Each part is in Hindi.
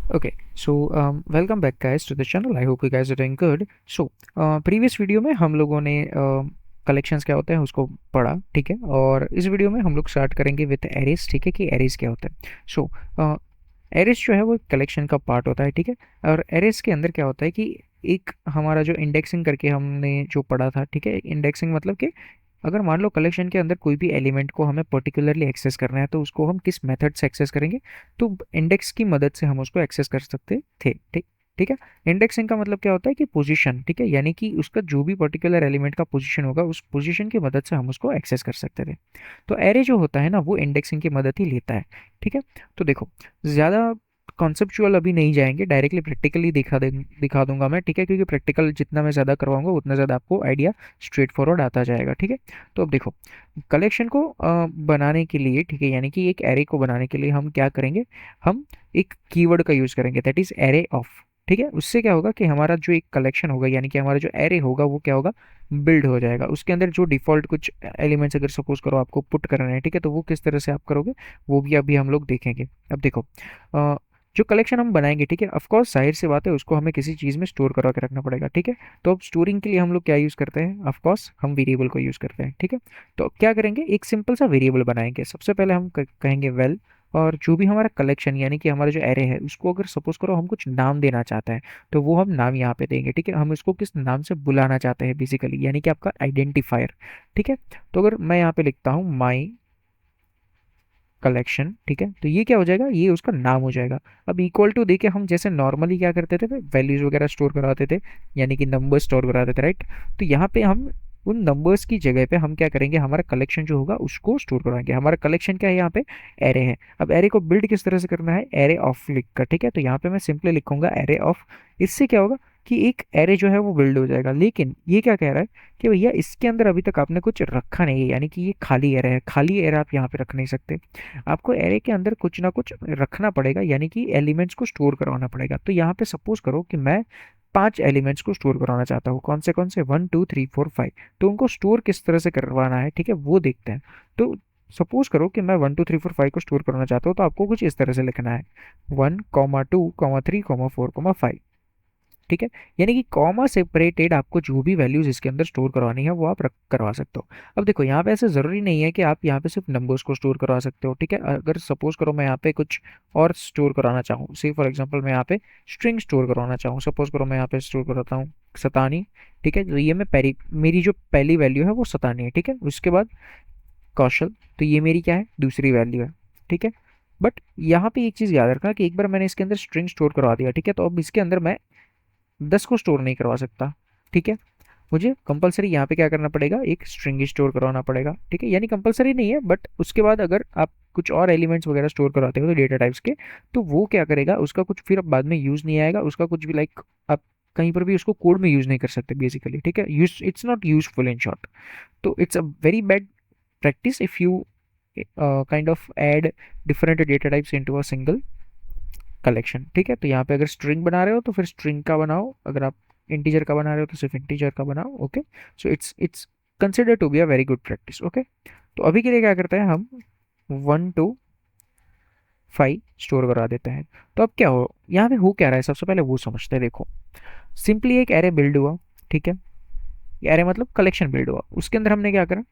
Okay, so welcome back guys to the channel. I hope you guys are doing good. So previous video में हम लोगों ने कलेक्शंस क्या होते हैं उसको पढ़ा, ठीक है। और इस वीडियो में हम लोग स्टार्ट करेंगे विद एरेज, ठीक है, कि एरेज क्या होता है। सो एरेज जो है वो कलेक्शन का पार्ट होता है, ठीक है। और एरेज के अंदर क्या होता है कि एक हमारा जो इंडेक्सिंग करके हमने जो पढ़ा था, ठीक है। इंडेक्सिंग मतलब कि अगर मान लो कलेक्शन के अंदर कोई भी एलिमेंट को हमें पर्टिकुलरली एक्सेस करना है तो उसको हम किस मेथड से एक्सेस करेंगे, तो इंडेक्स की मदद से हम उसको एक्सेस कर सकते थे, ठीक। ठीक है। इंडेक्सिंग का मतलब क्या होता है कि पोजीशन, ठीक है, यानी कि उसका जो भी पर्टिकुलर एलिमेंट का पोजीशन होगा उस पोजीशन की मदद से हम उसको एक्सेस कर सकते थे। तो एरे जो होता है ना वो इंडेक्सिंग की मदद ही लेता है, ठीक है। तो देखो, ज़्यादा कॉन्सेप्चुअल अभी नहीं जाएंगे, डायरेक्टली प्रैक्टिकली दिखा दूंगा मैं, ठीक है, क्योंकि प्रैक्टिकल जितना मैं ज़्यादा करवाऊंगा उतना ज़्यादा आपको आइडिया स्ट्रेट फॉरवर्ड आता जाएगा, ठीक है। तो अब देखो, कलेक्शन को बनाने के लिए, ठीक है, यानी कि एक एरे को बनाने के लिए हम क्या करेंगे, हम एक कीवर्ड का यूज़ करेंगे, दैट इज़ एरे ऑफ। ठीक है, उससे क्या होगा कि हमारा जो एक कलेक्शन होगा यानी कि हमारा जो एरे होगा वो क्या होगा, बिल्ड हो जाएगा। उसके अंदर जो डिफ़ॉल्ट कुछ एलिमेंट्स अगर सपोज करो आपको पुट करना है, ठीक है, तो वो किस तरह से आप करोगे वो भी अभी हम लोग देखेंगे। अब देखो, अ, जो कलेक्शन हम बनाएंगे, ठीक है, ऑफ कोर्स जाहिर सी बात है उसको हमें किसी चीज़ में स्टोर करा के रखना पड़ेगा, ठीक है। तो अब स्टोरिंग के लिए हम लोग क्या यूज़ करते हैं, ऑफ कोर्स हम वेरिएबल को यूज़ करते हैं, ठीक है। तो क्या करेंगे, एक सिंपल सा वेरिएबल बनाएंगे। सबसे पहले हम कहेंगे वेल, और जो भी हमारा कलेक्शन यानी कि हमारा जो एरे है उसको अगर सपोज करो हम कुछ नाम देना चाहते हैं तो वो हम नाम यहाँ पे देंगे, ठीक है। हम इसको किस नाम से बुलाना चाहते हैं बेसिकली, यानी कि आपका आइडेंटिफायर, ठीक है। तो अगर मैं यहाँ पे लिखता हूँ माई कलेक्शन, ठीक है, तो ये क्या हो जाएगा, ये उसका नाम हो जाएगा। अब इक्वल टू देके हम जैसे नॉर्मली क्या करते थे, वैल्यूज वगैरह स्टोर कराते थे, यानी कि नंबर स्टोर कराते थे, राइट। तो यहाँ पे हम उन नंबर्स की जगह पे हम क्या करेंगे, हमारा कलेक्शन जो होगा उसको स्टोर कराएंगे। हमारा कलेक्शन क्या है, यहाँ पे एरे है। अब एरे को बिल्ड किस तरह से करना है, एरे ऑफ लिख कर, ठीक है। तो यहाँ पे मैं सिंपली लिखूंगा एरे ऑफ। इससे क्या होगा कि एक एरे जो है वो बिल्ड हो जाएगा। लेकिन ये क्या कह रहा है कि भैया इसके अंदर अभी तक आपने कुछ रखा नहीं है, यानी कि ये खाली एरे है। खाली एरे आप यहाँ पे रख नहीं सकते, आपको एरे के अंदर कुछ ना कुछ रखना पड़ेगा, यानी कि एलिमेंट्स को स्टोर करवाना पड़ेगा। तो यहाँ पे सपोज करो कि मैं 5 एलिमेंट्स को स्टोर करवाना चाहता हूँ। कौन से 1 2 3 4 5। तो उनको स्टोर किस तरह से करवाना है, ठीक है, वो देखते हैं। तो सपोज करो कि मैं 1 2 3 4 5 को स्टोर करना चाहता हूँ, तो आपको कुछ इस तरह से लिखना है 1 2 3 4 5, ठीक है। यानी कि कॉमा सेपरेटेड आपको जो भी वैल्यूज इसके अंदर स्टोर करवानी है वो आप रख करवा सकते हो। अब देखो, यहाँ पे ऐसे ज़रूरी नहीं है कि आप यहाँ पे सिर्फ नंबर्स को स्टोर करवा सकते हो, ठीक है। अगर सपोज करो मैं यहाँ पे कुछ और स्टोर कराना चाहूँ, सी फॉर एग्जांपल मैं यहाँ पे स्ट्रिंग स्टोर करवाना चाहूँ, सपोज करो मैं यहाँ पे स्टोर कराता हूँ सतानी, ठीक है। तो ये मैं पहली मेरी जो पहली वैल्यू है वो सतानी है, ठीक है। उसके बाद कौशल, तो ये मेरी क्या है, दूसरी वैल्यू है, ठीक है। बट यहाँ पे एक चीज़ याद रखना कि एक बार मैंने इसके अंदर स्ट्रिंग स्टोर करवा दिया, ठीक है, तो अब इसके अंदर मैं 10 को स्टोर नहीं करवा सकता, ठीक है। मुझे कंपलसरी यहाँ पे क्या करना पड़ेगा, एक स्ट्रिंग स्टोर करवाना पड़ेगा, ठीक है। यानी कंपलसरी नहीं है, बट उसके बाद अगर आप कुछ और एलिमेंट्स वगैरह स्टोर करवाते हो तो डेटा टाइप्स के, तो वो क्या करेगा, उसका कुछ फिर अब बाद में यूज़ नहीं आएगा, उसका कुछ भी लाइक आप कहीं पर भी उसको कोड में यूज़ नहीं कर सकते बेसिकली, ठीक है। Use it's not useful in short. तो it's a very bad practice if you kind of add different data types into a single collection, ठीक है। तो यहाँ पे अगर स्ट्रिंग बना रहे हो तो फिर स्ट्रिंग का बनाओ, अगर आप इंटीजर का बना रहे हो तो सिर्फ इंटीजर का बनाओ, okay. So it's consider to be a very good practice, okay. तो अभी के लिए क्या करते हैं हम 1 2 5 स्टोर करा देते हैं। तो अब क्या हो, यहाँ पे हो क्या रहा है, सबसे पहले वो समझते हैं। देखो, सिंपली एक एरे बिल्ड हुआ, ठीक है। एरे मतलब कलेक्शन बिल्ड हुआ, उसके अंदर हमने क्या करा,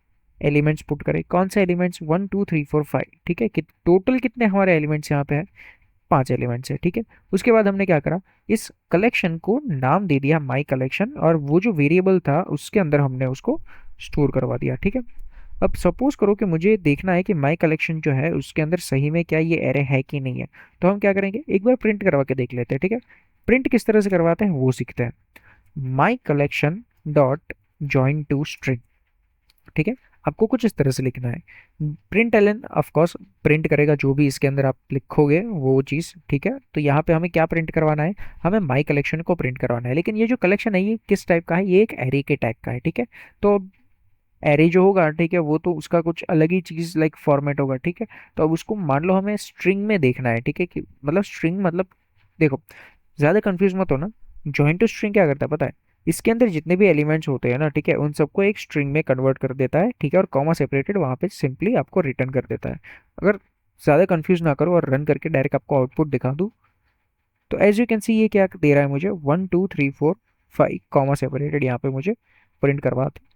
एलिमेंट्स पुट करे। कौन से एलिमेंट्स, 1 2 3 4 5, ठीक है। टोटल कितने हमारे एलिमेंट्स यहाँ पे है, 5 एलिमेंट्स है, ठीक है। उसके बाद हमने क्या करा, इस कलेक्शन को नाम दे दिया माई कलेक्शन, और वो जो वेरिएबल था उसके अंदर हमने उसको स्टोर करवा दिया, ठीक है। अब सपोज करो कि मुझे देखना है कि माई कलेक्शन जो है उसके अंदर सही में क्या ये एरे है कि नहीं है। तो हम क्या करेंगे, एक बार प्रिंट करवा के देख लेते हैं, ठीक है। प्रिंट किस तरह से करवाते हैं वो सीखते हैं। My collection dot join to string, ठीक है। आपको कुछ इस तरह से लिखना है। Println of course print करेगा जो भी इसके अंदर आप लिखोगे वो चीज़, ठीक है। तो यहाँ पे हमें क्या प्रिंट करवाना है, हमें माई कलेक्शन को प्रिंट करवाना है। लेकिन ये जो कलेक्शन है ये किस टाइप का है, ये एक एरे के टाइप का है, ठीक है। तो एरे जो होगा, ठीक है, वो तो उसका कुछ अलग ही चीज़ लाइक फॉर्मेट होगा, ठीक है। तो अब उसको मान लो हमें स्ट्रिंग में देखना है, ठीक है, कि मतलब स्ट्रिंग मतलब, देखो ज़्यादा कंफ्यूज मत हो ना। जॉइन टू स्ट्रिंग क्या करता है पता है, इसके अंदर जितने भी एलिमेंट्स होते हैं ना, ठीक है, उन सबको एक स्ट्रिंग में कन्वर्ट कर देता है, ठीक है। और कॉमा सेपरेटेड वहाँ पे सिंपली आपको रिटर्न कर देता है। अगर ज़्यादा कंफ्यूज ना करो और रन करके डायरेक्ट आपको आउटपुट दिखा दूँ तो एज यू कैन सी ये क्या दे रहा है मुझे, 1 2 3 4 5 कॉमा सेपरेटेड यहाँ पे मुझे प्रिंट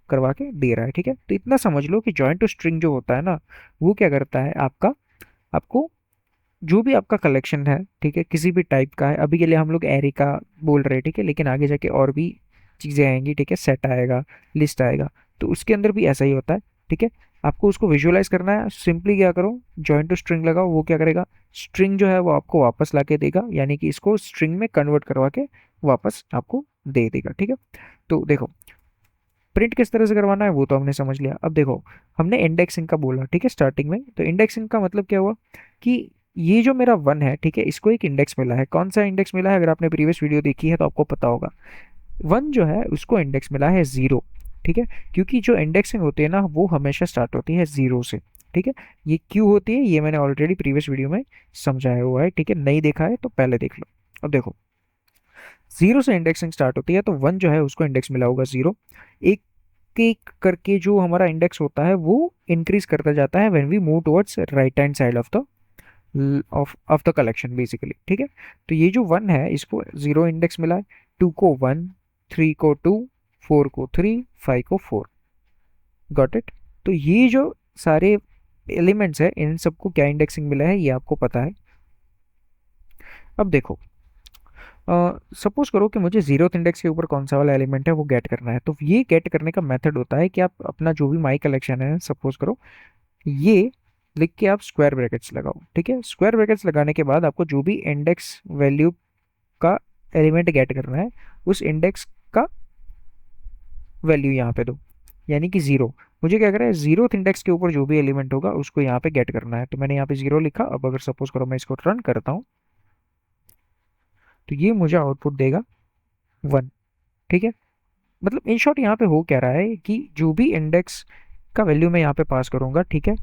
करवा के दे रहा है। ठीक है, तो इतना समझ लो कि जॉइंट टू स्ट्रिंग जो होता है ना, वो क्या करता है आपका, आपको जो भी आपका कलेक्शन है, ठीक है, किसी भी टाइप का है, अभी के लिए हम लोग एरे का बोल रहे हैं, ठीक है, लेकिन आगे जाके और भी चीज़ें आएंगी, ठीक है, सेट आएगा, लिस्ट आएगा, तो उसके अंदर भी ऐसा ही होता है। ठीक है, आपको उसको विजुअलाइज करना है, सिंपली क्या करो, जॉइंट टू स्ट्रिंग लगाओ, वो क्या करेगा, स्ट्रिंग जो है वो आपको वापस ला के देगा, यानी कि इसको स्ट्रिंग में कन्वर्ट करवा के वापस आपको दे देगा। ठीक है, तो देखो प्रिंट किस तरह से करवाना है वो तो हमने समझ लिया। अब देखो, हमने इंडेक्सिंग का बोला, ठीक है, स्टार्टिंग में, तो इंडेक्सिंग का मतलब क्या हुआ कि ये जो मेरा वन है, ठीक है, इसको एक इंडेक्स मिला है। कौन सा इंडेक्स मिला है, अगर आपने प्रीवियस वीडियो देखी है तो आपको पता होगा, वन जो है उसको इंडेक्स मिला है 0। ठीक है, क्योंकि जो इंडेक्सिंग होती है ना वो हमेशा स्टार्ट होती है 0 से। ठीक है, ये क्यों होती है ये मैंने ऑलरेडी प्रीवियस वीडियो में समझाया हुआ है। ठीक है, नहीं देखा है तो पहले देख लो। अब देखो, 0 से इंडेक्सिंग स्टार्ट होती है, तो वन जो है उसको इंडेक्स मिला होगा 0। एक एक करके जो हमारा इंडेक्स होता है वो इंक्रीज करता जाता है when we move towards right hand side of the collection basically. ठीक है, तो ये जो वन है इसको 0 इंडेक्स मिला है, 2 को 1, 3 को 2, 4 को 3, 5 को 4। Got it. तो ये जो सारे एलिमेंट्स है इन सबको क्या इंडेक्सिंग मिला है ये आपको पता है। अब देखो, सपोज करो कि मुझे जीरोथ इंडेक्स के ऊपर कौन सा वाला एलिमेंट है वो गेट करना है, तो ये गेट करने का मेथड होता है कि आप अपना जो भी माई कलेक्शन है, सपोज करो ये लिख के आप स्क्वायर ब्रैकेट्स लगाओ। ठीक है, स्क्वायर ब्रैकेट्स लगाने के बाद आपको जो भी इंडेक्स वैल्यू का एलिमेंट गेट करना है उस इंडेक्स का वैल्यू यहाँ पे दो, यानी कि 0। मुझे क्या करना है, जीरोथ इंडेक्स के ऊपर जो भी एलिमेंट होगा उसको यहाँ पे गेट करना है, तो मैंने यहाँ पे 0 लिखा। अब अगर सपोज करो मैं इसको रन करता हूँ तो ये मुझे आउटपुट देगा 1। ठीक है, मतलब इन शॉर्ट यहाँ पे हो क्या रहा है कि जो भी इंडेक्स का वैल्यू मैं यहाँ पे पास करूंगा, ठीक है,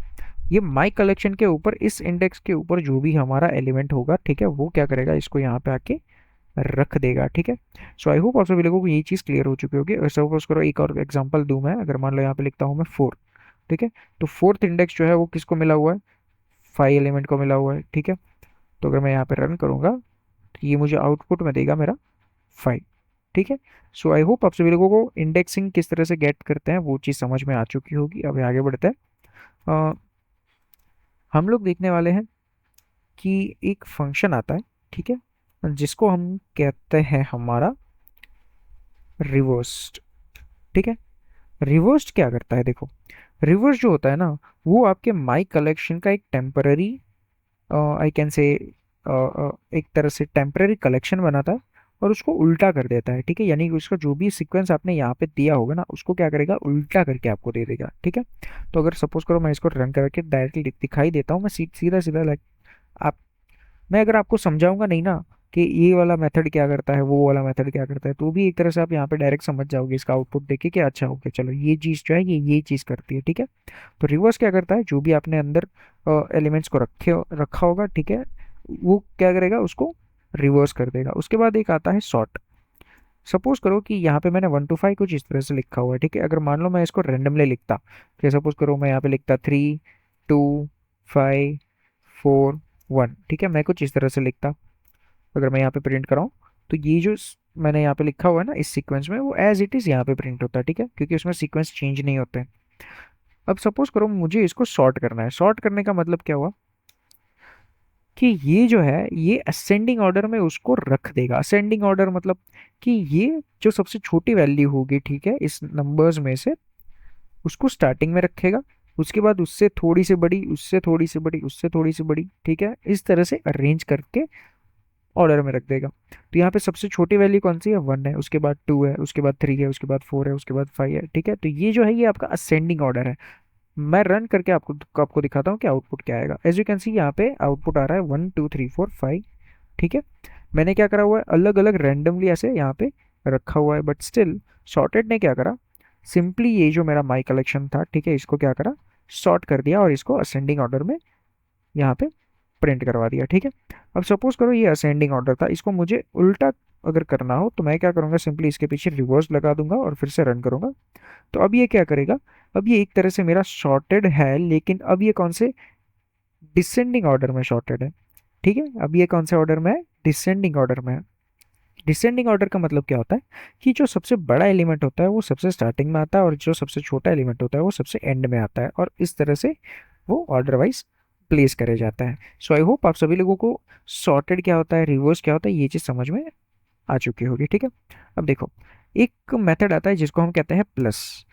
ये माई कलेक्शन के ऊपर, इस इंडेक्स के ऊपर जो भी हमारा एलिमेंट होगा, ठीक है, वो क्या करेगा, इसको यहाँ पे आके रख देगा। ठीक है, सो आई होप आप सभी लोगों को ये चीज़ क्लियर हो चुकी होगी। सपोज करो एक और एग्जांपल दूं मैं, अगर मान लो यहाँ पे लिखता हूँ मैं 4। ठीक है, तो फोर्थ इंडेक्स जो है वो किसको मिला हुआ है, 5 एलिमेंट को मिला हुआ है। ठीक है, तो अगर मैं यहाँ पे रन करूंगा तो ये मुझे आउटपुट में देगा मेरा 5। ठीक है, सो आई होप आप सभी लोगों को इंडेक्सिंग किस तरह से गेट करते हैं वो चीज़ समझ में आ चुकी होगी। अभी आगे बढ़ते हैं। अ, हम लोग देखने वाले हैं कि एक फंक्शन आता है, ठीक है, जिसको हम कहते हैं हमारा रिवर्स्ड। ठीक है, रिवर्स्ड क्या करता है, देखो, रिवर्स जो होता है ना वो आपके माई कलेक्शन का एक टेम्पररी, आई कैन से एक तरह से टेम्पररी कलेक्शन बनाता है और उसको उल्टा कर देता है। ठीक है, यानी कि उसका जो भी सीक्वेंस आपने यहाँ पे दिया होगा ना उसको क्या करेगा, उल्टा करके आपको दे देगा। ठीक है, तो अगर सपोज करो मैं इसको रन करके डायरेक्टली दिखाई देता हूँ, मैं सीधा सीधा लाइक आप, मैं अगर आपको समझाऊंगा नहीं ना कि ये वाला मेथड क्या करता है वो वाला मेथड क्या करता है, तो भी एक तरह से आप यहाँ पे डायरेक्ट समझ जाओगे इसका आउटपुट देख के कि अच्छा ओके चलो ये चीज़ जो है ये चीज़ करती है। ठीक है, तो रिवर्स क्या करता है, जो भी आपने अंदर एलिमेंट्स को रखा होगा, ठीक है, वो क्या करेगा, उसको रिवर्स कर देगा। उसके बाद एक आता है सॉर्ट। सपोज करो कि यहाँ पे मैंने 1 to 5 कुछ इस तरह से लिखा हुआ है। ठीक है, अगर मान लो मैं इसको रेंडमली लिखता, कि सपोज करो मैं यहाँ पे लिखता 3 2 5 4 1। ठीक है, मैं कुछ इस तरह से लिखता, अगर मैं यहाँ पे प्रिंट कराऊँ तो ये जो मैंने यहाँ पे लिखा हुआ है ना इस सीक्वेंस में वो एज इट इज़ यहाँ पे प्रिंट होता है। ठीक है, क्योंकि उसमें सीक्वेंस चेंज नहीं होते हैं। अब सपोज करो मुझे इसको सॉर्ट करना है, सॉर्ट करने का मतलब क्या हुआ कि ये जो है ये असेंडिंग ऑर्डर में उसको रख देगा। असेंडिंग ऑर्डर मतलब कि ये जो सबसे छोटी वैल्यू होगी, ठीक है, इस नंबर्स में से उसको स्टार्टिंग में रखेगा, उसके बाद उससे थोड़ी सी बड़ी, उससे थोड़ी सी बड़ी, उससे थोड़ी सी बड़ी, ठीक है, इस तरह से अरेंज करके ऑर्डर में रख देगा। तो यहाँ पे सबसे छोटी वैल्यू कौन सी है, 1 है, उसके बाद 2 है, उसके बाद 3 है, उसके बाद 4 है, उसके बाद 5 है। ठीक है, तो ये जो है ये आपका असेंडिंग ऑर्डर है। मैं रन करके आपको आपको दिखाता हूँ कि आउटपुट क्या आएगा। एज यू कैन सी यहाँ पे आउटपुट आ रहा है 1 2 3 4 5। ठीक है, मैंने क्या करा हुआ है, अलग अलग रैंडमली ऐसे यहाँ पे रखा हुआ है, बट स्टिल सॉर्टेड ने क्या करा, सिंपली ये जो मेरा माई कलेक्शन था, ठीक है, इसको क्या करा, सॉर्ट कर दिया और इसको असेंडिंग ऑर्डर में यहाँ पे प्रिंट करवा दिया। ठीक है, अब सपोज करो ये असेंडिंग ऑर्डर था, इसको मुझे उल्टा अगर करना हो तो मैं क्या करूँगा, सिंपली इसके पीछे रिवर्स लगा दूंगा और फिर से रन करूँगा। तो अब ये क्या करेगा, अब ये एक तरह से मेरा शॉर्टेड है, लेकिन अब ये कौन से डिसेंडिंग ऑर्डर में शॉर्टेड है। ठीक है, अब ये कौन से ऑर्डर में है, डिसेंडिंग ऑर्डर में है। डिसेंडिंग ऑर्डर का मतलब क्या होता है कि जो सबसे बड़ा एलिमेंट होता है वो सबसे स्टार्टिंग में आता है और जो सबसे छोटा एलिमेंट होता है वो सबसे एंड में आता है, और इस तरह से वो ऑर्डर वाइज प्लेस करे जाता है। सो आई होप आप सभी लोगों को सॉर्टेड क्या होता है, रिवर्स क्या होता है, ये चीज़ समझ में आ चुकी होगी। ठीक है, अब देखो एक मेथड आता है जिसको हम कहते हैं प्लस।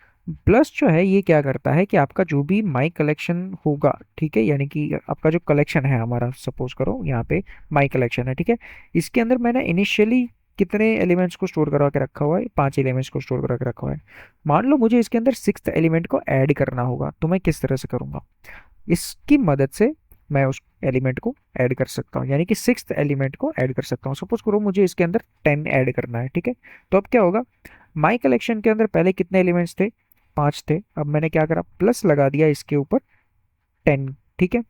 प्लस जो है ये क्या करता है कि आपका जो भी माई कलेक्शन होगा, ठीक है, यानी कि आपका जो कलेक्शन है हमारा, सपोज करो यहाँ पे माई कलेक्शन है, ठीक है, इसके अंदर मैंने इनिशियली कितने एलिमेंट्स को स्टोर करवा के रखा हुआ है, 5 एलिमेंट्स को स्टोर करा के रखा हुआ है। मान लो मुझे इसके अंदर 6th एलिमेंट को ऐड करना होगा, तो मैं किस तरह से करूँगा, इसकी मदद से मैं उस एलिमेंट को ऐड कर सकता हूँ, यानी कि 6th एलिमेंट को ऐड कर सकता हूँ। सपोज करो मुझे इसके अंदर 10 ऐड करना है, ठीक है, तो अब क्या होगा, माई कलेक्शन के अंदर पहले कितने एलिमेंट्स थे, 5 थे, अब मैंने क्या करा, प्लस लगा दिया इसके ऊपर 10, ठीक है,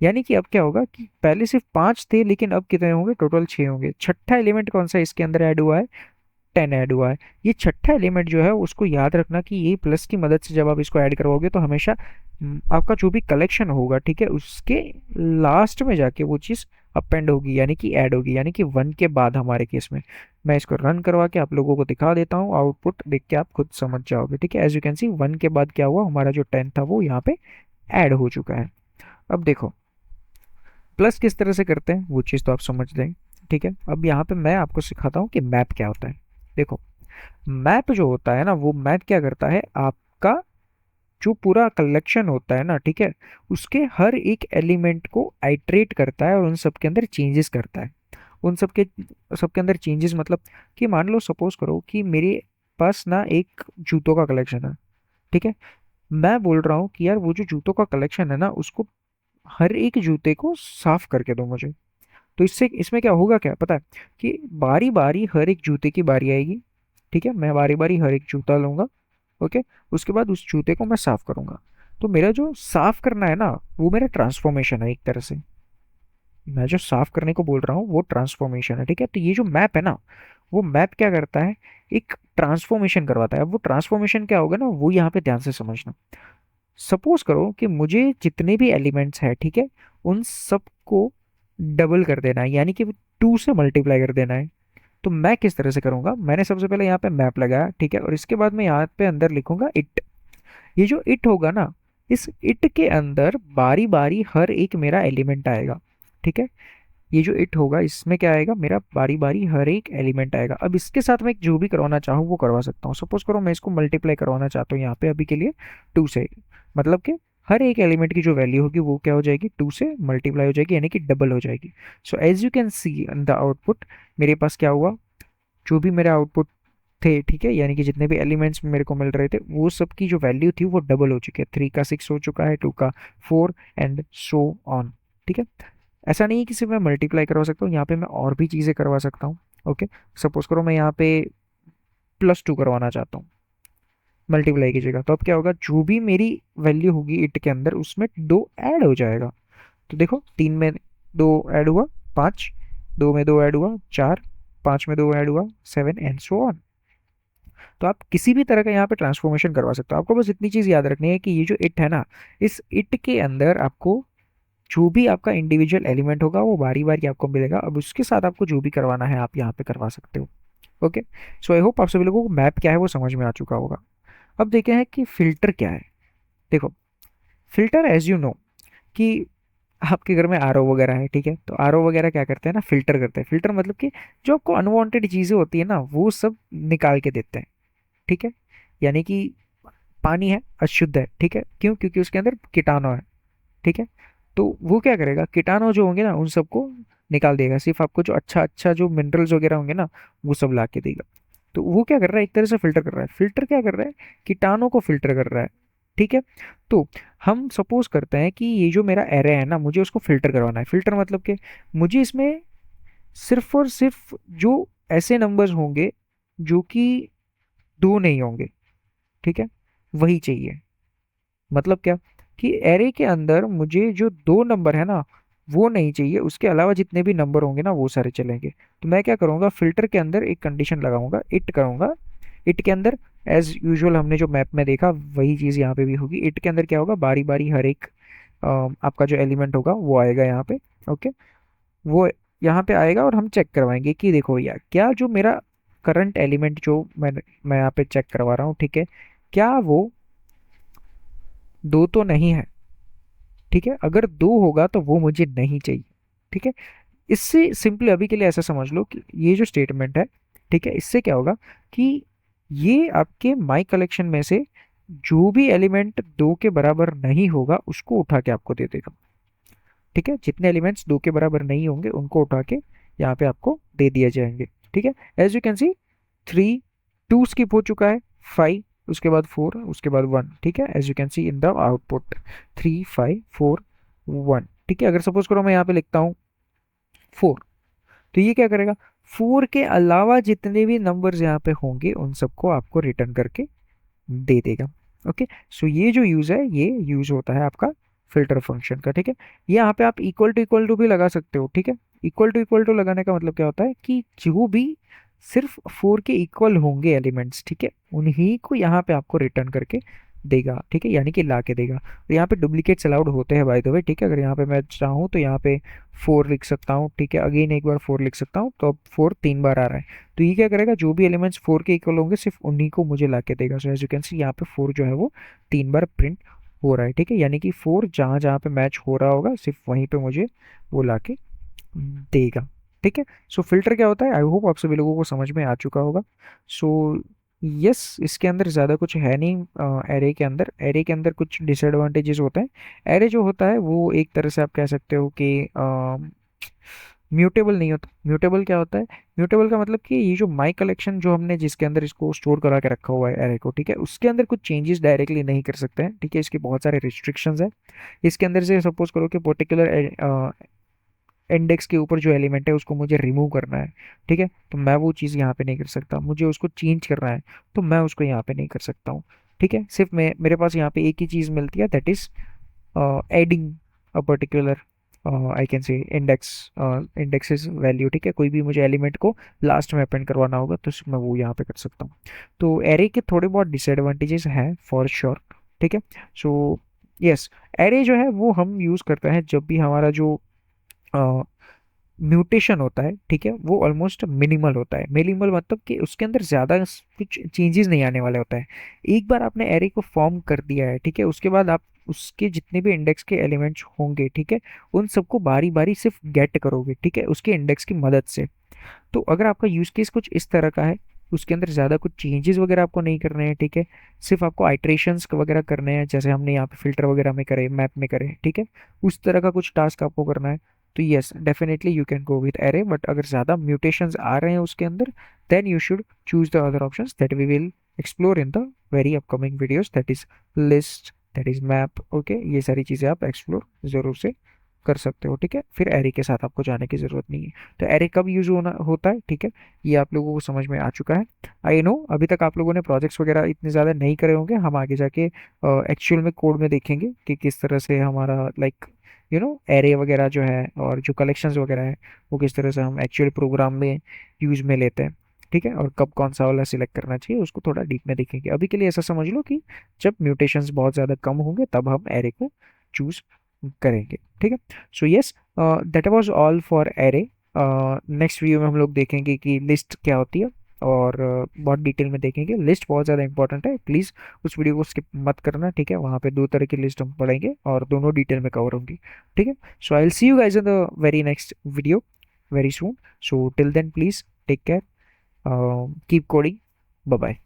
यानी कि अब क्या होगा कि पहले सिर्फ 5 थे लेकिन अब कितने होंगे, टोटल 6 होंगे। छठा एलिमेंट कौन सा इसके अंदर ऐड हुआ है, 10 ऐड हुआ है। ये छठा एलिमेंट जो है उसको याद रखना कि ये प्लस की मदद से जब आप इसको ऐड करवाओगे तो हमेशा आपका जो भी कलेक्शन होगा, ठीक है, उसके लास्ट में जाके वो चीज़ अपेंड होगी, यानी कि ऐड होगी, यानी कि 1 के बाद हमारे केस में। मैं इसको रन करवा के आप लोगों को दिखा देता हूँ, आउटपुट देख के आप खुद समझ जाओगे। ठीक है, एज यू कैन सी 1 के बाद क्या हुआ, हमारा जो 10 था वो यहाँ पे ऐड हो चुका है। अब देखो प्लस किस तरह से करते हैं वो चीज़ तो आप समझ लें। ठीक है, अब यहाँ पे मैं आपको सिखाता हूँ कि मैप क्या होता है। देखो मैप जो होता है ना, वो मैप क्या करता है, आपका जो पूरा कलेक्शन होता है ना, ठीक है, उसके हर एक एलिमेंट को आइट्रेट करता है और उन सब के अंदर चेंजेस करता है। उन सबके अंदर चेंजेस मतलब कि मान लो सपोज करो कि मेरे पास ना एक जूतों का कलेक्शन है, ठीक है, मैं बोल रहा हूँ कि यार वो जो जूतों का कलेक्शन है ना, उसको हर एक जूते को साफ करके दो मुझे। तो इससे इसमें क्या होगा, क्या पता है कि बारी बारी हर एक जूते की बारी आएगी, ठीक है, मैं बारी बारी हर एक जूता लूंगा, ओके, उसके बाद उस जूते को मैं साफ करूंगा। तो मेरा जो साफ करना है ना, वो मेरा ट्रांसफॉर्मेशन है एक तरह से। मैं जो साफ करने को बोल रहा हूँ वो ट्रांसफॉर्मेशन है, ठीक है। तो ये जो मैप है ना, वो मैप क्या करता है, एक ट्रांसफॉर्मेशन करवाता है। अब वो ट्रांसफॉर्मेशन क्या होगा ना, वो यहाँ पे ध्यान से समझना। सपोज करो कि मुझे जितने भी एलिमेंट्स हैं, ठीक है, उन सबको डबल कर देना है, यानी कि 2 से मल्टीप्लाई कर देना है। तो मैं किस तरह से करूंगा, मैंने सबसे पहले यहाँ पे मैप लगाया, ठीक है, और इसके बाद मैं यहाँ पे अंदर लिखूंगा इट। ये जो इट होगा ना, इस इट के अंदर बारी बारी हर एक मेरा एलिमेंट आएगा, ठीक है। ये जो इट होगा इसमें क्या आएगा, मेरा बारी बारी हर एक एलिमेंट आएगा। अब इसके साथ मैं जो भी करवाना चाहूँ वो करवा सकता हूँ। सपोज करो मैं इसको मल्टीप्लाई करवाना चाहता हूँ यहाँ पे अभी के लिए 2 से, मतलब कि हर एक एलिमेंट की जो वैल्यू होगी वो क्या हो जाएगी, 2 से मल्टीप्लाई हो जाएगी, यानी कि डबल हो जाएगी। So as you can see in the output, मेरे पास क्या हुआ, जो भी मेरे आउटपुट थे, ठीक है, यानी कि जितने भी एलिमेंट्स मेरे को मिल रहे थे वो सब की जो वैल्यू थी वो डबल हो चुकी है। 3 का 6 हो चुका है, 2 का 4 एंड सो ऑन। ठीक है, ऐसा नहीं है कि सिर्फ मैं मल्टीप्लाई करवा सकता हूँ, यहाँ पे मैं और भी चीज़ें करवा सकता हूँ। ओके, सपोज करो मैं यहाँ पे +2 करवाना चाहता हूँ मल्टीप्लाई की जगह, तो अब क्या होगा, जो भी मेरी वैल्यू होगी इट के अंदर उसमें 2 ऐड हो जाएगा। तो देखो 3 में 2 ऐड हुआ, 5, 2 में 2 ऐड हुआ 4, 5 में 2 ऐड हुआ 7 एंड सो ऑन। तो आप किसी भी तरह का यहाँ पे ट्रांसफॉर्मेशन करवा सकते हो। आपको बस इतनी चीज़ याद रखनी है कि ये जो इट है ना, इस इट के अंदर आपको जो भी आपका इंडिविजुअल एलिमेंट होगा वो बारी बारी आपको मिलेगा। अब उसके साथ आपको जो भी करवाना है आप यहाँ पे करवा सकते हो। ओके, सो आई होप आप सभी लोगों को मैप क्या है वो समझ में आ चुका होगा। अब देखते हैं कि फिल्टर क्या है। देखो फिल्टर एज यू नो कि आपके घर में आरओ वगैरह है, ठीक है, तो आरओ वगैरह क्या करते हैं ना, फिल्टर करते हैं। फिल्टर मतलब कि जो आपको अनवांटेड चीज़ें होती है ना वो सब निकाल के देते हैं, ठीक है। यानी कि पानी है अशुद्ध है, ठीक है, क्यों, क्योंकि उसके अंदर कीटाणु है, ठीक है। तो वो क्या करेगा, कीटाणु जो होंगे ना उन सबको निकाल देगा, सिर्फ आपको जो अच्छा अच्छा जो मिनरल्स वगैरह होंगे ना वो सब ला के देगा। तो वो क्या कर रहा है, एक तरह से फिल्टर कर रहा है। फिल्टर क्या कर रहा है, कीटाणु को फिल्टर कर रहा है, ठीक है। तो हम सपोज करते हैं कि ये जो मेरा एरे है ना, मुझे उसको फिल्टर करवाना है। फिल्टर मतलब कि मुझे इसमें सिर्फ और सिर्फ जो ऐसे नंबर्स होंगे जो कि 2 नहीं होंगे, ठीक है, वही चाहिए। मतलब क्या कि एरे के अंदर मुझे जो 2 नंबर है ना वो नहीं चाहिए, उसके अलावा जितने भी नंबर होंगे ना वो सारे चलेंगे। तो मैं क्या करूँगा, फिल्टर के अंदर एक कंडीशन लगाऊंगा, इट करूँगा। इट के अंदर एज यूजुअल हमने जो मैप में देखा वही चीज़ यहाँ पे भी होगी। इट के अंदर क्या होगा, बारी बारी हर एक आपका जो एलिमेंट होगा वो आएगा यहाँ पे। ओके, वो यहाँ पे आएगा और हम चेक करवाएंगे कि देखो यार क्या जो मेरा करंट एलिमेंट जो मैं यहाँ पे चेक करवा रहा हूँ, ठीक है, क्या वो दो तो नहीं है। ठीक है, अगर दो होगा तो वो मुझे नहीं चाहिए। ठीक है, इससे सिंपली अभी के लिए ऐसा समझ लो कि ये जो स्टेटमेंट है, ठीक है, इससे क्या होगा कि ये आपके माई कलेक्शन में से जो भी एलिमेंट दो के बराबर नहीं होगा उसको उठा के आपको दे देगा। ठीक है, जितने एलिमेंट्स दो के बराबर नहीं होंगे उनको उठा के यहाँ पे आपको दे दिए जाएंगे। ठीक है, as you can see 3, 2 skip हो चुका है, 5, उसके बाद 4, उसके बाद 1। ठीक है, as you can see in the output 3, 5, 4, 1। ठीक है, अगर सपोज करो मैं यहाँ पे लिखता हूँ 4, तो ये क्या करेगा, 4 के अलावा जितने भी नंबर्स यहाँ पे होंगे उन सबको आपको रिटर्न करके दे देगा। ओके, सो ये जो यूज है ये यूज होता है आपका फिल्टर फंक्शन का। ठीक है, ये यहाँ पे आप इक्वल टू भी लगा सकते हो। ठीक है, इक्वल टू लगाने का मतलब क्या होता है कि जो भी सिर्फ 4 के इक्वल होंगे एलिमेंट्स, ठीक है, उन्हीं को यहाँ पे आपको रिटर्न करके देगा। ठीक है, यानी कि ला के देगा। तो यहाँ पे डुप्लीकेट्स अलाउड होते हैं बाय द वे। ठीक है, अगर यहाँ पे मैं चाहूँ तो यहाँ पे 4 लिख सकता हूँ। ठीक है, अगेन एक बार 4 लिख सकता हूँ, तो अब 4 3 बार आ रहा है। तो ये क्या करेगा, जो भी एलिमेंट्स 4 के इक्वल होंगे सिर्फ उन्हीं को मुझे ला के देगा। So as you can see यहाँ पे 4 जो है वो 3 बार प्रिंट हो रहा है। ठीक है, यानी कि 4 जहाँ जहाँ पे मैच हो रहा होगा सिर्फ वहीं पे मुझे वो ला के देगा। ठीक है, सो फिल्टर क्या होता है, आई होप आप सभी लोगों को समझ में आ चुका होगा। सो यस, इसके अंदर ज़्यादा कुछ है नहीं। एरे के अंदर, एरे के अंदर कुछ डिसएडवांटेजेस होते हैं। एरे जो होता है वो एक तरह से आप कह सकते हो कि म्यूटेबल नहीं होता। म्यूटेबल क्या होता है, म्यूटेबल का मतलब कि ये जो माई कलेक्शन जो हमने जिसके अंदर इसको स्टोर करा के रखा हुआ है एरे को, ठीक है, उसके अंदर कुछ चेंजेस डायरेक्टली नहीं कर सकते हैं। ठीक है, इसके बहुत सारे रिस्ट्रिक्शंस है। इसके अंदर से सपोज करो कि पर्टिकुलर इंडेक्स के ऊपर जो एलिमेंट है उसको मुझे रिमूव करना है। ठीक है, तो मैं वो चीज़ यहाँ पे नहीं कर सकता। मुझे उसको चेंज करना है तो मैं उसको यहाँ पे नहीं कर सकता हूँ। ठीक है, सिर्फ मैं मेरे पास यहाँ पे एक ही चीज़ मिलती है, that is adding a particular I can say indexes value. ठीक है, कोई भी मुझे एलिमेंट को लास्ट में अपेंड करवाना होगा तो सिर्फ मैं वो यहाँ पे कर सकता हूँ। तो एरे के थोड़े बहुत डिसएडवांटेजेस हैं फॉर श्योर। ठीक है, सो यस, एरे जो है वो हम यूज़ करते हैं जब भी हमारा जो म्यूटेशन होता है, ठीक है, वो ऑलमोस्ट मिनिमल होता है। मिनिमल मतलब कि उसके अंदर ज़्यादा कुछ चेंजेस नहीं आने वाले होता है। एक बार आपने एरे को फॉर्म कर दिया है, ठीक है, उसके बाद आप उसके जितने भी इंडेक्स के एलिमेंट्स होंगे, ठीक है, उन सबको बारी बारी सिर्फ गेट करोगे, ठीक है, उसके इंडेक्स की मदद से। तो अगर आपका यूज केस कुछ इस तरह का है, उसके अंदर ज़्यादा कुछ चेंजेस वगैरह आपको नहीं करने हैं, ठीक है, सिर्फ आपको आइट्रेशंस वगैरह करने हैं जैसे हमने यहाँ पे फिल्टर वगैरह में करे, मैप में करे, ठीक है, उस तरह का कुछ टास्क आपको करना है, तो yes definitely you can go with array. But अगर ज़्यादा म्यूटेशंस आ रहे हैं उसके अंदर, then you should choose the other options that we will explore in the very upcoming videos, that is list, that is map. Okay, ये सारी चीज़ें आप एक्सप्लोर ज़रूर से कर सकते हो। ठीक है, फिर एरे के साथ आपको जाने की ज़रूरत नहीं है। तो एरे कब यूज होना होता है, ठीक है, ये आप लोगों को समझ में आ चुका है। आई नो अभी तक आप लोगों ने प्रोजेक्ट्स वगैरह इतने ज़्यादा नहीं करे होंगे। हम आगे जाके एक्चुअल में कोड में देखेंगे कि किस तरह से हमारा लाइक एरे वगैरह जो है और जो कलेक्शंस वगैरह है वो किस तरह से हम एक्चुअल प्रोग्राम में यूज में लेते हैं। ठीक है, और कब कौन सा वाला सिलेक्ट करना चाहिए उसको थोड़ा डीप में देखेंगे। अभी के लिए ऐसा समझ लो कि जब म्यूटेशंस बहुत ज़्यादा कम होंगे तब हम एरे को चूज करेंगे। ठीक है, so yes, that was all for array. Next video में हम लोग देखेंगे कि लिस्ट क्या होती है और बहुत डिटेल में देखेंगे। लिस्ट बहुत ज़्यादा इंपॉर्टेंट है, प्लीज़ उस वीडियो को स्किप मत करना। ठीक है, वहाँ पे दो तरह की लिस्ट हम पढ़ेंगे और दोनों डिटेल में कवर होंगी। ठीक है, so I will see you guys in the very next video very soon. So till then please take care, keep coding, bye bye.